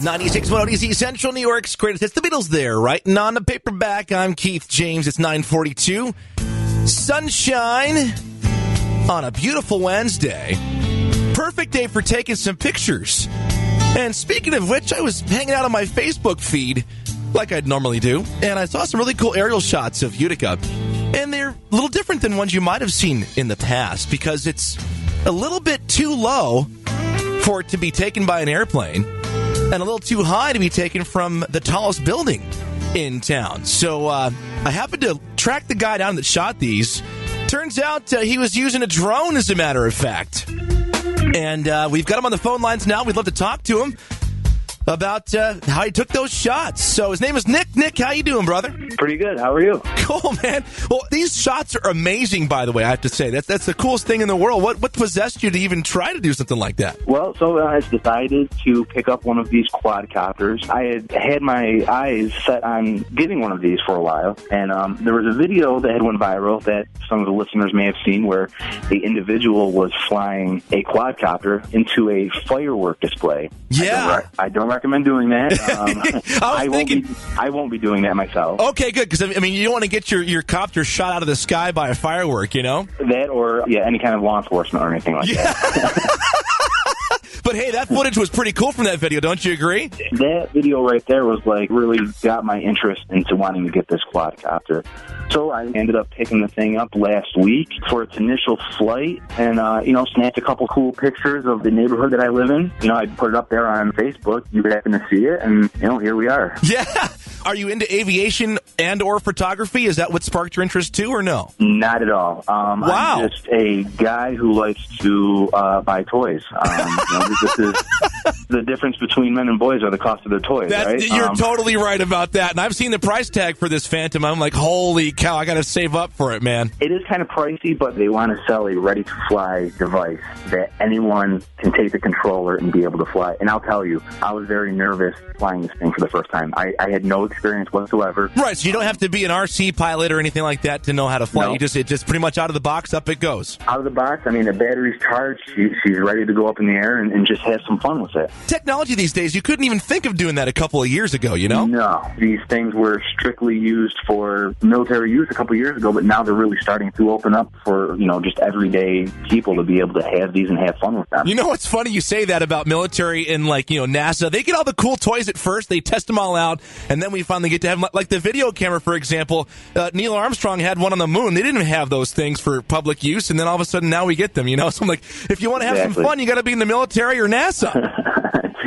96.1 DC Central New York's greatest hits. The Beatles there, writing on the paperback. I'm Keith James. It's 9:42. Sunshine on a beautiful Wednesday. Perfect day for taking some pictures. And speaking of which, I was hanging out on my Facebook feed like I'd normally do, and I saw some really cool aerial shots of Utica. And they're a little different than ones you might have seen in the past because it's a little bit too low for it to be taken by an airplane and a little too high to be taken from the tallest building in town. So I happened to track the guy down that shot these. Turns out he was using a drone, as a matter of fact. And we've got him on the phone lines now. We'd love to talk to him about how he took those shots. So his name is Nick. Nick, how you doing, brother? Pretty good. How are you? Cool, man. Well, these shots are amazing, by the way, I have to say. That's the coolest thing in the world. What possessed you to even try to do something like that? Well, so I decided to pick up one of these quadcopters. I had my eyes set on getting one of these for a while, and there was a video that had went viral that some of the listeners may have seen where the individual was flying a quadcopter into a firework display. Yeah. I don't recommend doing that. I won't be doing that myself. Okay, good, because I mean, you don't want to get your copter shot out of the sky by a firework, you know? That or any kind of law enforcement or anything like that. But hey, that footage was pretty cool from that video, don't you agree? That video right there was really got my interest into wanting to get this quadcopter. So I ended up picking the thing up last week for its initial flight and, snapped a couple cool pictures of the neighborhood that I live in. I put it up there on Facebook. You happen to see it, and, here we are. Yeah. Are you into aviation and or photography? Is that what sparked your interest too, or no? Not at all. Wow. I'm just a guy who likes to buy toys. This is the difference between men and boys are the cost of their toys, right? You're totally right about that. And I've seen the price tag for this Phantom. I'm like, holy cow, I got to save up for it, man. It is kind of pricey, but they want to sell a ready-to-fly device that anyone can take the controller and be able to fly. And I'll tell you, I was very nervous flying this thing for the first time. I had no experience whatsoever. Right, so you don't have to be an RC pilot or anything like that to know how to fly. No. It just pretty much out of the box, up it goes. Out of the box, the battery's charged. She's ready to go up in the air and just have some fun with it. Technology these days, you couldn't even think of doing that a couple of years ago, you know? No. These things were strictly used for military use a couple of years ago, but now they're really starting to open up for, just everyday people to be able to have these and have fun with them. You know what's funny? You say that about military and, NASA. They get all the cool toys at first. They test them all out, and then we finally get to have them. Like the video camera, for example. Neil Armstrong had one on the moon. They didn't have those things for public use, and then all of a sudden now we get them, So I'm like, if you want to have some fun, you got to be in the military or NASA.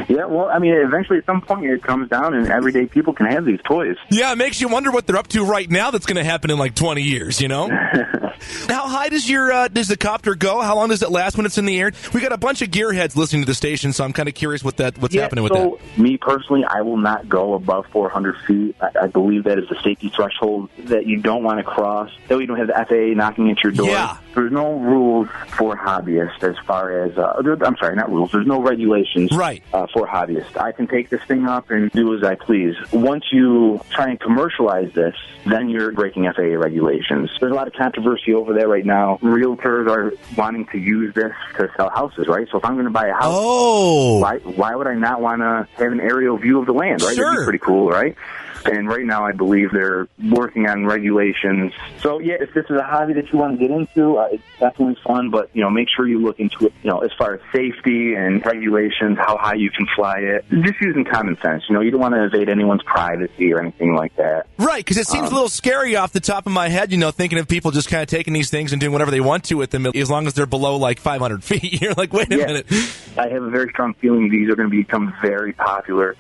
Yeah, well, eventually at some point it comes down and everyday people can have these toys. Yeah, it makes you wonder what they're up to right now that's going to happen in 20 years, How high does does the copter go? How long does it last when it's in the air? We got a bunch of gearheads listening to the station, so I'm kind of curious what's happening with that. Me personally, I will not go above 400 feet. I believe that is the safety threshold that you don't want to cross. That way you don't have the FAA knocking at your door. Yeah. There's no rules for hobbyists as far as, I'm sorry, not rules. There's no regulations for hobbyists. I can take this thing up and do as I please. Once you try and commercialize this, then you're breaking FAA regulations. There's a lot of controversy over there right now. Realtors are wanting to use this to sell houses, right? So if I'm going to buy a house, why would I not want to have an aerial view of the land, right? Sure. That'd be pretty cool, right? And right now, I believe they're working on regulations. So, yeah, if this is a hobby that you want to get into, it's definitely fun. But, make sure you look into it, as far as safety and regulations, how high you can fly it. Just using common sense. You don't want to invade anyone's privacy or anything like that. Right, because it seems a little scary off the top of my head, thinking of people just kind of taking these things and doing whatever they want to with them, as long as they're below, 500 feet. You're like, wait a minute. I have a very strong feeling these are going to become very popular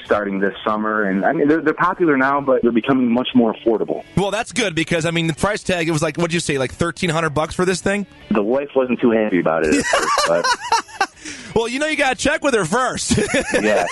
starting this summer. And, they're popular now, but they're becoming much more affordable. Well, that's good because, the price tag, it was what'd you say, $1,300 for this thing? The wife wasn't too happy about it at first, but... Well, you got to check with her first. Yeah.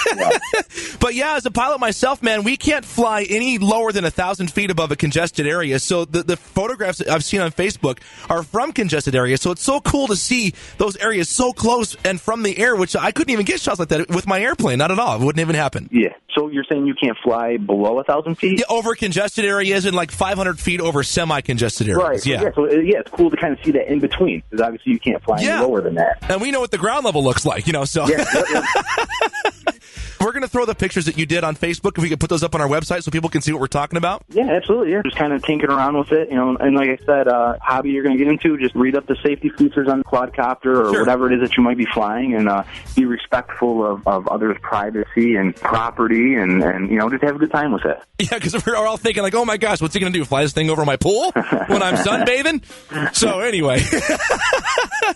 But yeah, as a pilot myself, man, we can't fly any lower than 1,000 feet above a congested area. So the photographs that I've seen on Facebook are from congested areas. So it's so cool to see those areas so close and from the air, which I couldn't even get shots like that with my airplane. Not at all. It wouldn't even happen. Yeah. So you're saying you can't fly below 1,000 feet? Yeah, over congested areas and 500 feet over semi-congested areas. Right. Yeah. So it's cool to kind of see that in between because obviously you can't fly any lower than that. And we know what the ground level looks like, so. Yeah. We're going to throw the pictures that you did on Facebook, if we could put those up on our website so people can see what we're talking about. Yeah, absolutely. Yeah. Just kind of tinkering around with it, and like I said, hobby you're going to get into, just read up the safety features on the quadcopter or whatever it is that you might be flying, and be respectful of others' privacy and property, and just have a good time with it. Yeah, because we're all thinking like, oh my gosh, what's he going to do, fly this thing over my pool when I'm sunbathing? So anyway.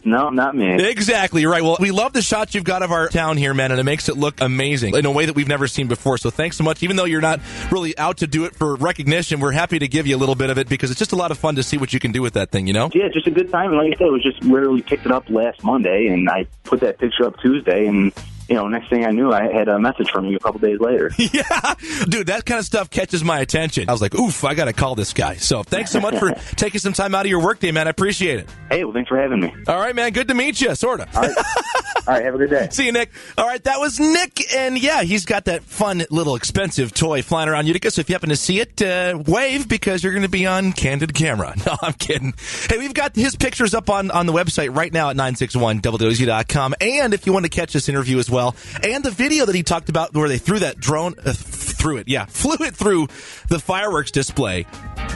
No, not me. Exactly, you're right. Well, we love the shots you've got of our town here, man, and it makes it look amazing in a way that we've never seen before. So thanks so much. Even though you're not really out to do it for recognition, we're happy to give you a little bit of it because it's just a lot of fun to see what you can do with that thing, Yeah, just a good time. And like I said, it was just literally picked it up last Monday, and I put that picture up Tuesday, and next thing I knew, I had a message from you a couple days later. Yeah, dude, that kind of stuff catches my attention. I was like, oof, I got to call this guy. So thanks so much for taking some time out of your workday, man. I appreciate it. Hey, well, thanks for having me. All right, man. Good to meet you, sort of. All right, have a good day. See you, Nick. All right, that was Nick. And yeah, he's got that fun little expensive toy flying around Utica. So if you happen to see it, wave because you're going to be on candid camera. No, I'm kidding. Hey, we've got his pictures up on the website right now at 961wwz.com. And if you want to catch this interview as well, and the video that he talked about where they threw that drone flew it through the fireworks display.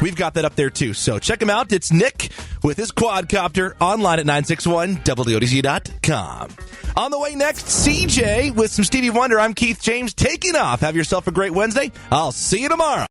We've got that up there too. So check him out. It's Nick with his quadcopter online at 961wwz.com. On the way next, CJ with some Stevie Wonder. I'm Keith James taking off. Have yourself a great Wednesday. I'll see you tomorrow.